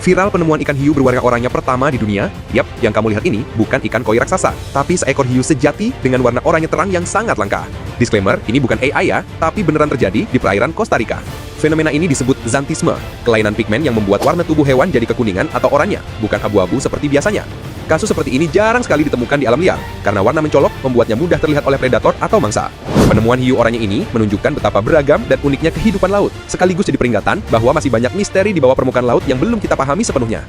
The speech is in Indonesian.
Viral penemuan ikan hiu berwarna oranye pertama di dunia. Yap, yang kamu lihat ini bukan ikan koi raksasa, tapi seekor hiu sejati dengan warna oranye terang yang sangat langka. Disclaimer, ini bukan AI ya, tapi beneran terjadi di perairan Costa Rica. Fenomena ini disebut xanthisme, kelainan pigmen yang membuat warna tubuh hewan jadi kekuningan atau oranye, bukan abu-abu seperti biasanya. Kasus seperti ini jarang sekali ditemukan di alam liar, karena warna mencolok membuatnya mudah terlihat oleh predator atau mangsa. Penemuan hiu oranye ini menunjukkan betapa beragam dan uniknya kehidupan laut, sekaligus jadi peringatan bahwa masih banyak misteri di bawah permukaan laut yang belum kita pahami sepenuhnya.